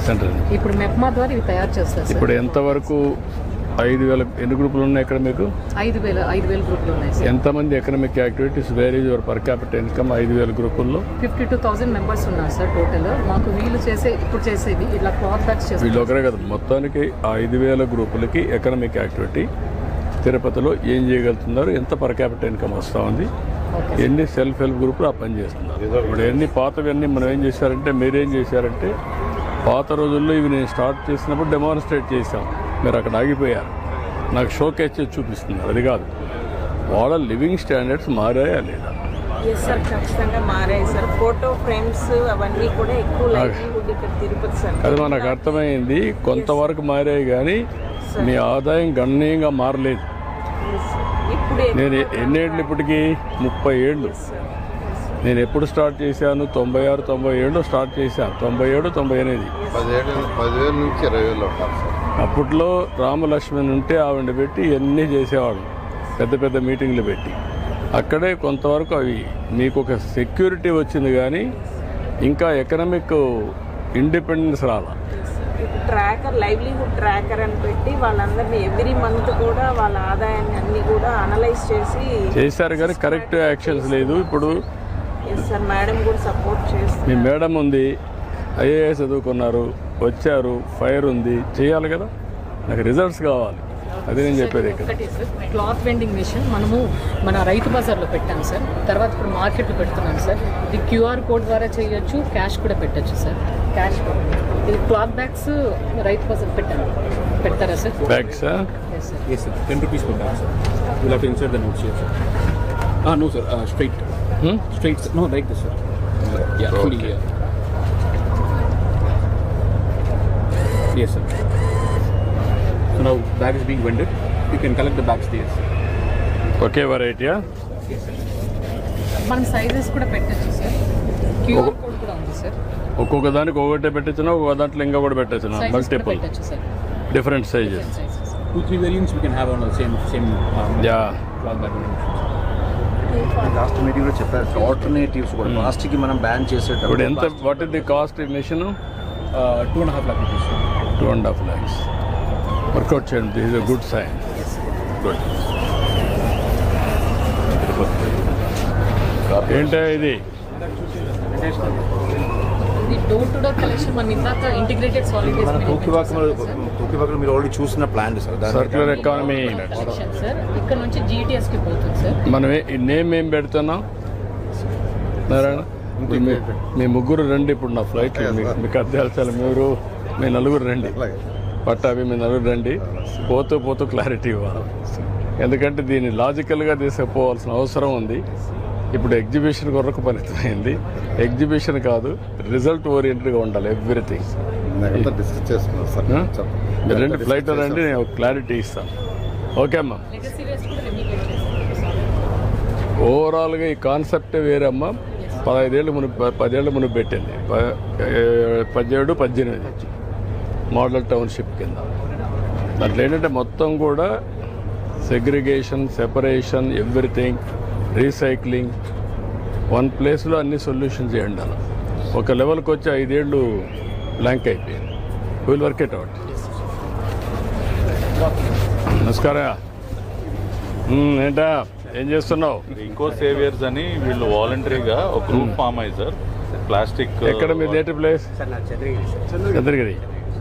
Centre. ఇప్పుడు మెప్మా ద్వారా ఇవి తయారు చేస్తారు సార్. ఇప్పుడు ఎంతవరకు 5,000 ఎన్ని గ్రూపులు ఉన్నాయి ఇక్కడ మీకు? 5,000 గ్రూపులు ఉన్నాయి సార్. ఎంతమంది economic activities where is your per capital income? 5,000 గ్రూపుల్లో 52,000 మెంబర్స్ ఉన్నారు సార్ టోటల్. మాకు వీళ్ళు ఇప్పుడు చేసేది ఇట్లా క్లాత్ బ్యాగ్స్ చేస్తారు. వీళ్ళు ఒకరే కదా, మొత్తానికి 5,000 గ్రూపులకి ఎకనామిక్ యాక్టివిటీ తిరుపతిలో ఏం చేయగలుగుతున్నారు, ఎంత పర్ క్యాపిటల్ ఇన్కమ్ వస్తూ ఉంది, ఎన్ని సెల్ఫ్ హెల్ప్ గ్రూపులు ఆ పని చేస్తున్నారు. ఇప్పుడు ఎన్ని పాతవన్నీ మనం ఏం చేశారంటే, మీరేం చేశారంటే పాత రోజుల్లో ఇవి నేను స్టార్ట్ చేసినప్పుడు డెమాన్స్ట్రేట్ చేశాం, మీరు అక్కడ ఆగిపోయారు. నాకు షోకేస్ చేసి చూపిస్తున్నారు. అది కాదు, వాళ్ళ లివింగ్ స్టాండర్డ్స్ మారాయా లేదా? సార్ ఖచ్చితంగా మారాయి సార్. ఫోటో ఫ్రేమ్స్ అవన్నీ కూడా ఎక్కువ లైవ్లీహుడ్ ఇక్కడ తిరుపతి సార్. అది మనకు అర్థమైంది, కొంతవరకు మారాయి కానీ మీ ఆదాయం గణనీయంగా మారలేదు. నేను ఎన్నేళ్ళు ఇప్పటికీ 30 ఏళ్ళు. నేను ఎప్పుడు స్టార్ట్ చేశాను? 96, 97 స్టార్ట్ చేశాను. 97, 98 10,000 నుంచి 20,000 ఉంటారు సార్. అప్పట్లో రామలక్ష్మణ్ ఉంటే ఆవిడ పెట్టి ఇవన్నీ చేసేవాడు, పెద్ద పెద్ద మీటింగ్లు పెట్టి. అక్కడే కొంతవరకు అవి మీకు ఒక సెక్యూరిటీ వచ్చింది కానీ ఇంకా ఎకనామిక్ ఇండిపెండెన్స్ రాలా. ట్రాకర్, లైవ్లీహుడ్ ట్రాకర్ అని పెట్టి వాళ్ళందరినీ ఎవ్రీ మంత్ కూడా వాళ్ళ ఆదాయాన్ని అన్ని కూడా అనలైజ్ చేశారు కానీ కరెక్ట్ యాక్షన్స్ లేదు. ఇప్పుడు సార్ మేడం కూడా సపోర్ట్ చేస్తారు. మీ మేడం ఉంది, ఐఏఎస్ చదువుకున్నారు, వచ్చారు, ఫైర్ ఉంది, చేయాలి కదా. నాకు రిజల్ట్స్ కావాలి, అదే నేను చెప్పేది. ఇక్కడ క్లాత్ వెండింగ్ మిషన్ మనము మన రైతు బజార్లో పెట్టాం సార్. తర్వాత ఇప్పుడు మార్కెట్లో పెడుతున్నాం సార్. ఇది క్యూఆర్ కోడ్ ద్వారా చేయొచ్చు, క్యాష్ కూడా పెట్టచ్చు సార్. క్యాష్ ఇది క్లాత్ బ్యాగ్స్ రైతు బజార్ పెడతారా sir? Bags yes sir, 10 rupees per bag sir. You'll have to insert the notes here sir. No sir, straight straight no, like this sir. Yeah, fully here. Yes sir. So now bag is being vended, you can collect the bags there sir. ఒకే వెరైటీయా? Yes sir. మనం sizes కూడా పెట్టచ్చు sir. QR code కూడా ఉంది sir. ఒక్కొక్క దానికి ఒకటే పెట్టచ్చునా, ఒక్కొక్క దాంట్లో ఇంకా కూడా పెట్టచ్చునా? Multiple different sizes, 2-3 variants we can have on the same yeah. cloth bag. Last మీటింగ్లో చెప్పారు ఆల్టర్నేటివ్స్ కూడా ప్లాస్టిక్ మనం బ్యాన్ ఇప్పుడు చేసేటప్పుడు ఎంత, వాట్ ఇస్ ది కాస్ట్ ఈ machine? 2.5 lakh rupees sir. 2.5 lakhs. Work out చేయండి, this is a good sign. Good. ఏంటో ఇది డోర్ టు డోర్ కలెక్షన్ మన ఇందాక ఇంటిగ్రేటెడ్ సాలిడ్ వేస్ట్ తూకివాకలు మీరు ఆల్రెడీ చూసిన plan sir. Circular economy sir. ఇక్కడ నుంచి GTS కి పోతుంది సార్. మనం ఈ నేమ్ ఏం పెడుతున్నాం నారాయణ? మీ ముగ్గురు రండి ఇప్పుడు నా ఫ్లైట్, మీకు అర్థాల్సాలి. మీ నలుగురు రండి, పట్టాభి మీ నలుగురు రండి. పోతూ క్లారిటీ ఇవ్వాలి, ఎందుకంటే దీన్ని లాజికల్గా తీసుకుపోవాల్సిన అవసరం ఉంది. ఇప్పుడు ఎగ్జిబిషన్ కొరకు పరిమితమైంది. ఎగ్జిబిషన్ కాదు, రిజల్ట్ ఓరియంటెడ్గా ఉండాలి ఎవ్రీథింగ్. డిస్కస్ చేసుకున్నాం సార్. మీరు రండి, ఫ్లైట్ రండి, నేను క్లారిటీ ఇస్తాను. ఓకే అమ్మా. లెగసీ వేస్ట్ కూడా రెమ్యూనేట్ చేస్తాం. ఓవరాల్గా ఈ కాన్సెప్టే వేరమ్మా. 15 ఏళ్ళ మునుపు, 10 ఏళ్ళ మునుపు పెట్టింది. 17, 18 మోడల్ టౌన్షిప్ కింద. దాంట్లో ఏంటంటే మొత్తం కూడా segregation, separation, everything, recycling, one ప్లేస్లో అన్ని సొల్యూషన్స్ చేయండి. అలా ఒక లెవెల్కి వచ్చి 5 ఏళ్ళు బ్లాంక్ అయిపోయింది. Will work it out. నమస్కారం. ఏంటా ఏం చేస్తున్నావు? ఇంకో సేవియర్స్ అని వీళ్ళు వాలంటరీగా ఒక గ్రూప్ ఫామ్ అయ్యి సార్. ప్లాస్టిక్ ఎక్కడ మీ నేటివ్ ప్లేస్? చంద్రగిరి.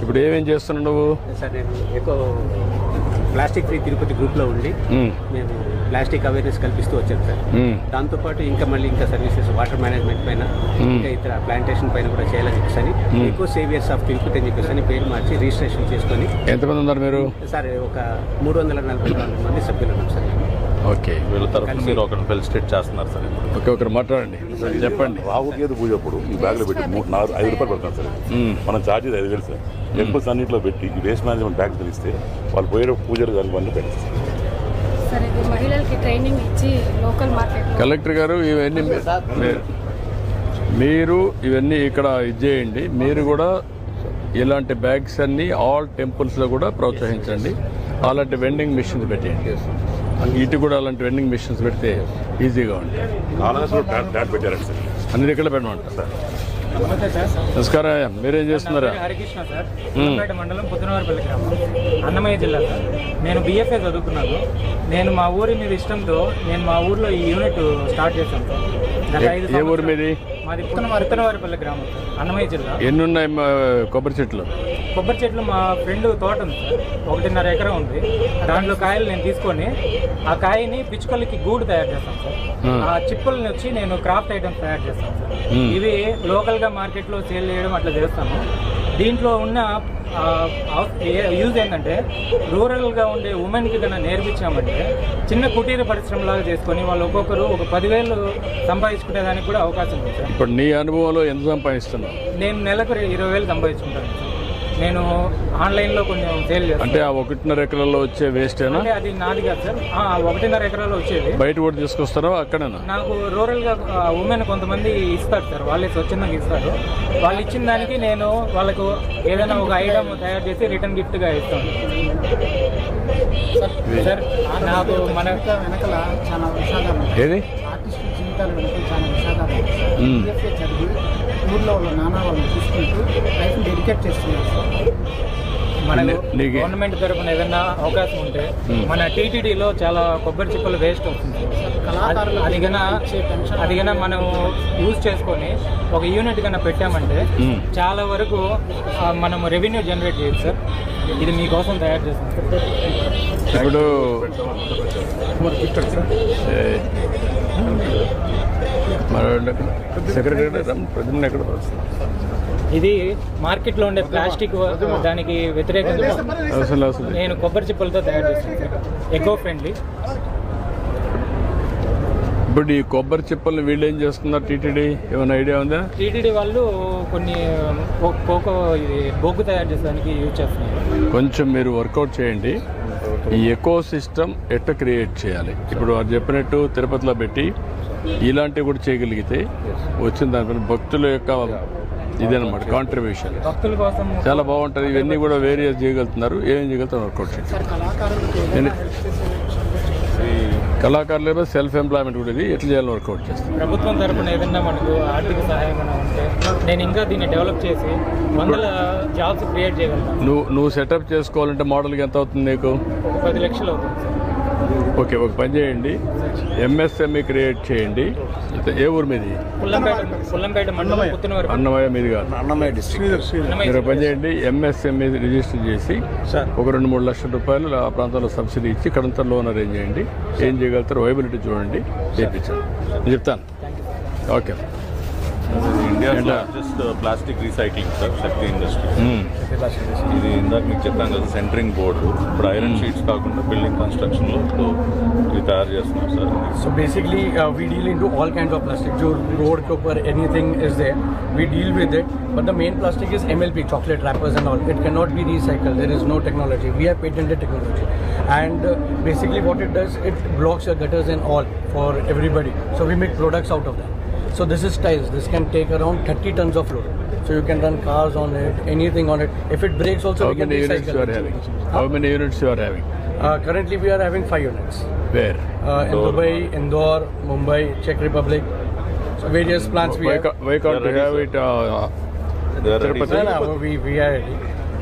ఇప్పుడు ఏమేం చేస్తున్నావు నువ్వు? సార్ నేను ఎక్కువ ప్లాస్టిక్ ఫ్రీ తిరుపతి గ్రూప్లో ఉండి మేము ప్లాస్టిక్ అవేర్నెస్ కల్పిస్తూ వచ్చాను సార్. దాంతోపాటు ఇంకా సర్వీసెస్ వాటర్ మేనేజ్మెంట్ పైన, ఇంకా ఇతర ప్లాంటేషన్ పైన కూడా చేయాలని చెప్పేసి ఎక్కువ సేవియర్స్ ఆఫ్ తిరుపతి అని చెప్పేసి పేరు మార్చి రిజిస్ట్రేషన్ చేసుకొని. ఎంతమంది ఉన్నారు మీరు? సార్ ఒక 344 మంది సభ్యులు ఉన్నాం సార్. ఓకే. వీళ్ళ తరఫున మీరు ఒకరిని ఫెలిసిటేట్ చేస్తున్నారు సార్. ఓకే, ఒకరు మాట్లాడండి, చెప్పండి. రావు గేదె పూజ అప్పుడు ఈ బ్యాగ్లో పెట్టి 5 రూపాయలు పడుతుంది సార్. మనం ఛార్జెస్ 5,000 సార్. టెంపుల్స్ అన్నింటిలో పెట్టి ఈ వేస్ట్ మేనేజ్మెంట్ బ్యాగ్ తెలిస్తే వాళ్ళు పోయే పూజలు కానీ ఇవన్నీ పెట్టారు సార్. ఇది మహిళలకి ట్రైనింగ్ ఇచ్చి లోకల్ మార్కెట్. కలెక్టర్ గారు ఇవన్నీ మీరు ఇవన్నీ ఇక్కడ ఇచ్చేయండి. మీరు కూడా ఇలాంటి బ్యాగ్స్ అన్నీ ఆల్ టెంపుల్స్లో కూడా ప్రోత్సహించండి. అలాంటి వెండింగ్ మిషన్స్ పెట్టేయండి. ఇటు కూడా అలాంటి వెండింగ్ మిషన్స్ పెడితే ఈజీగా ఉంటాయి. పెట్టారండి సార్. అన్ని దగ్గర పెట్టమంటారు సార్. నమస్తే సార్. నమస్కారం. మీరేం చేస్తున్నారా? హరికృష్ణ సార్, పుల్లంపేట మండలం పుత్తనవారిపల్లి గ్రామం, అన్నమయ్య జిల్లా సార్. నేను BFA చదువుకున్నాను. నేను మా ఊరి మీద ఇష్టంతో నేను మా ఊర్లో ఈ యూనిట్ స్టార్ట్ చేశాను సార్. గత 5 ఏ ఊరు మీది? మాది పుత్తనవారిపల్లి గ్రామం సార్, అన్నమయ్య జిల్లా. ఎన్ని ఉన్నాయి కొబ్బరి చెట్లు? కొబ్బరి చెట్లు మా ఫ్రెండ్ తోట ఉంది సార్, 1.5 ఎకరం ఉంది. దాంట్లో కాయలు నేను తీసుకొని ఆ కాయని పిచ్చుకలకి గూడు తయారు చేస్తాను సార్. ఆ చిప్పుల్ని వచ్చి నేను క్రాఫ్ట్ ఐటమ్స్ తయారు చేస్తాను సార్. ఇవి లోకల్గా మార్కెట్లో సేల్ చేయడం అట్లా చేస్తాను. దీంట్లో ఉన్న యూజ్ ఏంటంటే రూరల్గా ఉండే ఉమెన్కి కన్నా నేర్పించామంటే చిన్న కుటీర పరిశ్రమలాగా చేసుకొని వాళ్ళు ఒక్కొక్కరు ఒక 10,000 సంపాదించుకునేదానికి కూడా అవకాశం ఉంది సార్. ఇప్పుడు నీ అనుభవంలో ఎంత సంపాదిస్తున్నావు? నేను నెలకు 20,000 సంపాదించుకుంటాను సార్. నేను ఆన్లైన్లో కొంచెం సేల్ చేస్తాను. అంటే ఆ 1.5 ఎకరాల్లో వచ్చే వేస్టేనా? అంటే అది నాది కాదు సార్, 1.5 ఎకరాలు వచ్చేది. బయట కూడా తీసుకొస్తారా అక్కడేనా? నాకు రూరల్గా ఉమెన్ కొంతమంది ఇస్తారు సార్, వాళ్ళే స్వచ్ఛందంగా ఇస్తారు. వాళ్ళు ఇచ్చిన దానికి నేను వాళ్ళకు ఏదైనా ఒక ఐటమ్ తయారు చేసి రిటర్న్ గిఫ్ట్గా ఇస్తాను సార్. నాకు మన వెనకల చాలా విషాదాలు ఏది ఆర్టిస్టుల జీవితాల వెనక చాలా విషాదాలు చదివి ఊర్లో వాళ్ళ నాన్న వాళ్ళని చూసుకుంటూ లైఫ్ని డెడికేట్ చేస్తున్నారు సార్. మనకు గవర్నమెంట్ తరఫున ఏదైనా అవకాశం ఉంటే మన TTDలో చాలా కొబ్బరి చిప్పలు వేస్ట్ అవుతుంది. అది కన్నా మనం యూజ్ చేసుకొని ఒక యూనిట్ కన్నా పెట్టామంటే చాలా వరకు మనం రెవెన్యూ జనరేట్ చేయొచ్చు సార్. ఇది మీకోసం తయారు చేస్తాం సార్. ఇప్పుడు సెక్రటరీ ఎక్కడ? ఇది మార్కెట్లో ఉండే ప్లాస్టిక్ దానికి వ్యతిరేకంగా నేను కొబ్బరి చిప్పలతో తయారు చేస్తాను సార్. Eco friendly. ఇప్పుడు ఈ కొబ్బరి చిప్పల్ని వీళ్ళు ఏం చేస్తున్నారు? TTD ఏమైనా ఐడియా ఉందా? TTD వాళ్ళు కొన్ని కోకో ఇది బొగ్గు తయారు చేసేదానికి యూజ్ చేస్తున్నారు. కొంచెం మీరు వర్కౌట్ చేయండి. ఈ ఎకో సిస్టమ్ ఎట్లా క్రియేట్ చేయాలి? ఇప్పుడు వారు చెప్పినట్టు తిరుపతిలో పెట్టి ఇలాంటివి కూడా చేయగలిగితే వచ్చిన దానిపైన భక్తుల యొక్క ఇదన్నమాట కాంట్రిబ్యూషన్ భక్తుల కోసం చాలా బాగుంటుంది. ఇవన్నీ కూడా వేరియస్ చేయగలుగుతున్నారు. ఏం చేయగలుగుతారు వర్కౌట్ చేయండి. కళాకారులు సెల్ఫ్ ఎంప్లాయ్మెంట్ కూడా ఇది ఎట్లా చేయాలని వర్కౌట్ చేస్తారు. ప్రభుత్వం తరఫున ఏదన్నా మనకు ఆర్థిక సహాయం ఉంటే నేను ఇంకా దీన్ని డెవలప్ చేసి 100 జాబ్స్ క్రియేట్ చేయగలుగుతాను. నువ్వు సెటప్ చేసుకోవాలంటే మోడల్కి ఎంత అవుతుంది నీకు? 10 లక్షలు అవుతుంది సార్. ఓకే, ఒక పని చేయండి, MSME క్రియేట్ చేయండి. ఏ ఊరు మీది? పుల్లంపేట మండలం పుత్తనవారి. అన్నమయ్య మీది కాదు, అన్నమయ్య డిస్ట్రిక్ట్. మీరు పని చేయండి, MSME రిజిస్టర్ చేసి ఒక 2-3 లక్షల రూపాయలు ఆ ప్రాంతంలో సబ్సిడీ ఇచ్చి ఇక్కడంతా లోన్ అరేంజ్ చేయండి. ఏం చేయగలుగుతారు వైబిలిటీ చూడండి, చేయించండి. నేను చెప్తాను. Okay. India largest plastic recycling sir Shakti industry. ఇది ఇందాక మీకు చెప్పాను కదా, సెంటరింగ్ బోర్డు. ఇప్పుడు ఐరన్ షీట్స్ కాకుండా బిల్డింగ్ కన్స్ట్రక్షన్లో ఇప్పుడు ఇది తయారు చేస్తున్నాం sir. So basically we deal into all kinds of plastic. जो road के ऊपर anything is there, we deal with it. But the main plastic is MLP, chocolate wrappers and all. It cannot be recycled. There is no technology. We have patented technology. And basically what it does, it blocks your gutters and all for everybody. So we make products out of that. So this is tiles. This can take around 30 tons of load. So you can run cars on it, anything on it. If it breaks also, we can recycle. How many units you are having? How many units you are having? Currently we are having 5 units. Where? In Dubai, Indore, Mumbai, Czech Republic. So various plants we have. Why can't you have it? Tirupati? No, we are ready.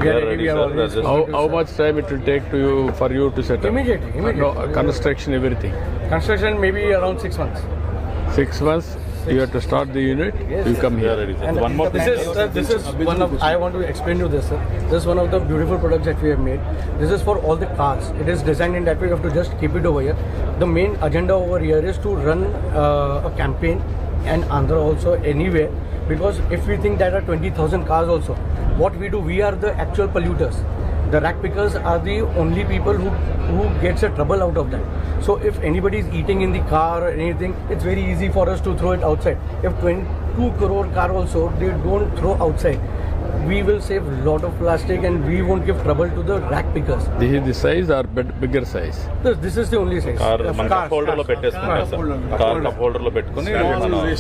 We are ready. We are always. How much time it will take for you to set up? Immediately. No, construction, everything. Construction maybe around 6 months. 6 months. You have to start the unit. You come here. And one more this is one of. I want to explain you this, sir. This is one of the beautiful products that we have made. This is for all the cars. It is designed in that way. You have to just keep it over here. The main agenda over here is to run a campaign and Andhra also anywhere, because if we think there are 20,000 cars also, what we do, we are the actual polluters. The rack pickers are the only people who gets a trouble out of that. So if anybody is eating in the car or anything, it's very easy for us to throw it outside. If 22 crore car also they don't throw outside, we will save a lot of plastic and we won't give trouble to the rack pickers. This is the size or bigger size? This is the only size. Car మన cup holder లో పెట్టేసుకుంటాం sir. Car cup holder లో పెట్టుకుని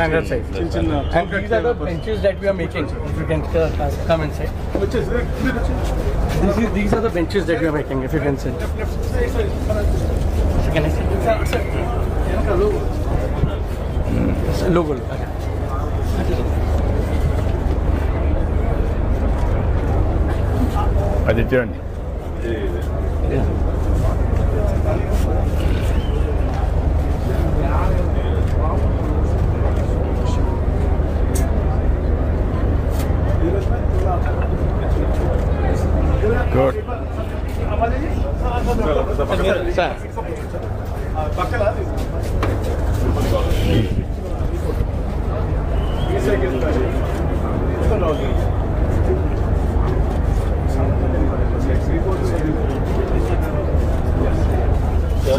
Standard size. And these are the benches that we are making. If you can come inside. These are the benches that we are making. If you can sit. Can I sit? Logo. అది ఇచ్చేయండి. Good. Sir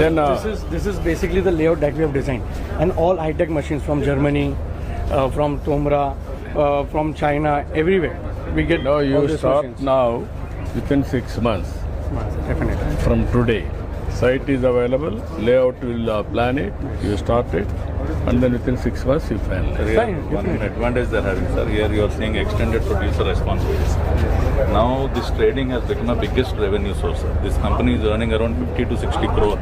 Then this is basically the layout that we have designed, and all high-tech machines from Germany, from Tomra, from China, everywhere. We get no, you all these start machines. now within 6 months Definitely. from today. Site is available, layout will plan it, you start it, and then within 6 months you finalize. Here, one advantage they're having, sir. Here you are seeing extended producer responsibilities. Now this trading has become a biggest revenue source. This company is earning around 50 to 60 crore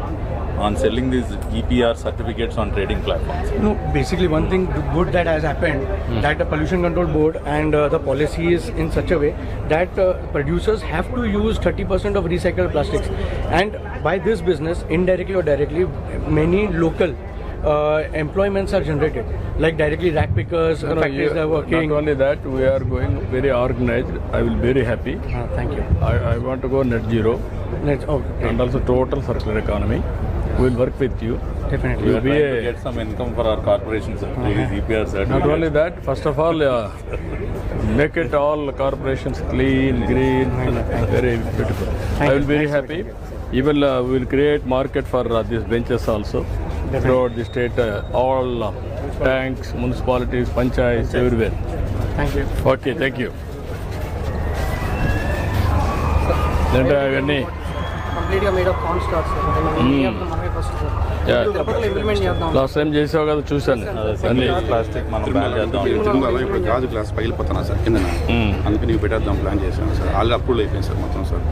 on selling these EPR certificates on trading platforms. No, basically one thing good that has happened, that the Pollution Control Board and the policy is in such a way that producers have to use 30% of recycled plastics, and by this business, indirectly or directly, many local employments are generated, like directly rack pickers, factories are working. Not only that, we are going very organized. I will be very happy. Thank you. I want to go net zero and also total circular economy. We will work with you. Definitely. We are trying to get some income for our corporations, sir, through these EPR certificates. Not only that, first of all, make it all corporations clean, green, very beautiful. I will be very happy. Even we will create market for these benches also throughout the state, all tanks, municipalities, panchayats, everywhere. Thank you. Okay, thank you. Then అవన్నీ కంప్లీట్గా made of corn stars మనమే first తిరుపతిలో implement చేద్దాం. Last time చేసావు కదా, చూశాను అన్ని. Plastic మనం బ్యాన్ చేద్దాం. తిరుమలలో ఇప్పుడు గాజు గ్లాస్ పగిలిపోతున్నా సార్ కింద, అందుకని ఇవి పెట్టేద్దాం ప్లాన్ చేశాను సార్. ఆల్రెడీ అప్రూవల్ అయిపోయింది సార్ మొత్తం సార్.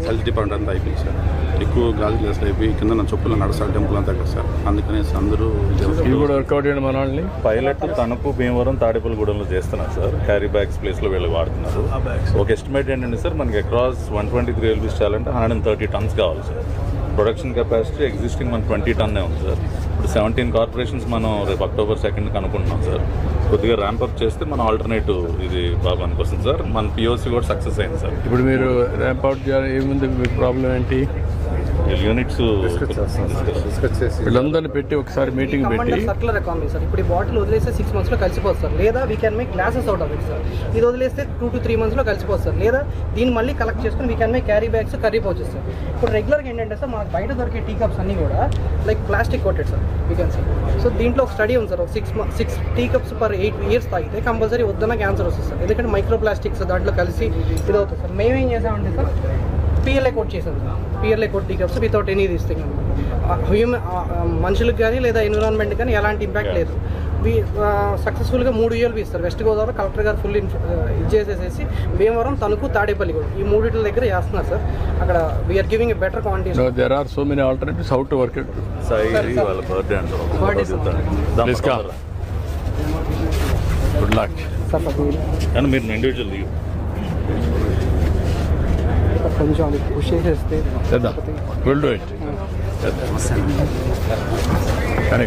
హెల్త్ డిపార్ట్మెంట్ అంతా అయిపోయింది సార్. ఎక్కువ గాజు గ్లాసులు అయిపోయి కింద నా చొప్పులు నడసాలి టెంపుల్ అంతా కదా సార్. అందుకని అందరూ ఇవి కూడా వర్కౌట్ చేయండి మన వాళ్ళని. పైలట్ తణుకు, భీమవరం, తాడేపల్లిగూడెంలో చేస్తున్నారు సార్. క్యారీ బ్యాగ్స్ ప్లేస్లో వీళ్ళు వాడుతున్నారు. ఒక ఎస్టిమేట్ ఏంటంటే సార్, మనకి అక్రాస్ 123 LBs చేయాలంటే 130 టన్స్ కావాలి సార్. ప్రొడక్షన్ కెపాసిటీ ఎగ్జిస్టింగ్ మన 20 టన్నే ఉంది సార్. ఇప్పుడు 17 కార్పొరేషన్స్ మనం రేపు October 2nd అనుకుంటున్నాం సార్. కొద్దిగా ర్యాంప్అప్ చేస్తే మన ఆల్టర్నేటివ్ ఇది బాగా అనుకొస్తుంది సార్. మన POC కూడా సక్సెస్ అయింది సార్. ఇప్పుడు మీరు ర్యాంప్ అవుట్ చేయాలి, ఏముంది మీ ప్రాబ్లం ఏంటి? యూనిట్స్ వీళ్ళందరినీ పెట్టి ఒకసారి మీటింగ్ పెట్టి సర్కులర్ ఎకానమీ సార్. ఇప్పుడు ఈ బాటిల్ వదిలేస్తే 6 months కలిసిపోతుంది సార్. లేదా we can make glasses out of it sir. ఇది వదిలేస్తే 2 to 3 months కలిసిపోతుంది సార్. లేదా దీన్ని మళ్ళీ కలెక్ట్ చేసుకుని we can make carry bags, curry pouches sir. ఇప్పుడు రెగ్యులర్గా ఏంటంటే సార్, మనకు బయట దొరికే టీ కప్స్ అన్నీ కూడా like plastic coated sir, we can see. So దీంట్లో ఒక స్టడీ ఉంది సార్, ఒక 6 టీ కప్స్ per 8 years తాగితే కంపల్సరీ వద్దన్న క్యాన్సర్ వస్తుంది సార్. ఎందుకంటే మైక్రో ప్లాస్టిక్స్ దాంట్లో కలిసి ఇది అవుతుంది సార్. మేమేం చేసామంటే సార్, PLA కోట్ చేసాం sir. PLA coat tea cups without any this thing. మనుషులకు కానీ లేదా ఎన్విరాన్మెంట్ కానీ ఎలాంటి ఇంపాక్ట్ లేదు. సక్సెస్ఫుల్గా 3 ULB ఇస్తారు. వెస్ట్ గోదావరి కలెక్టర్ గారు ఫుల్ ఇది చేసేసేసి భీమవరం, తణుకు, తాడేపల్లి కూడా ఈ 3 దగ్గర చేస్తున్నారు సార్. అక్కడ we are giving a better quantity. No, there are so many alternatives. How to work it? Sai వాళ్ళ బర్త్డే అంటారు. Good luck. కానీ మీరు ఇండివిజువల్ కొంచెం అది పుష్ చేసేస్తే చేద్దాం. We'll do it. కానీ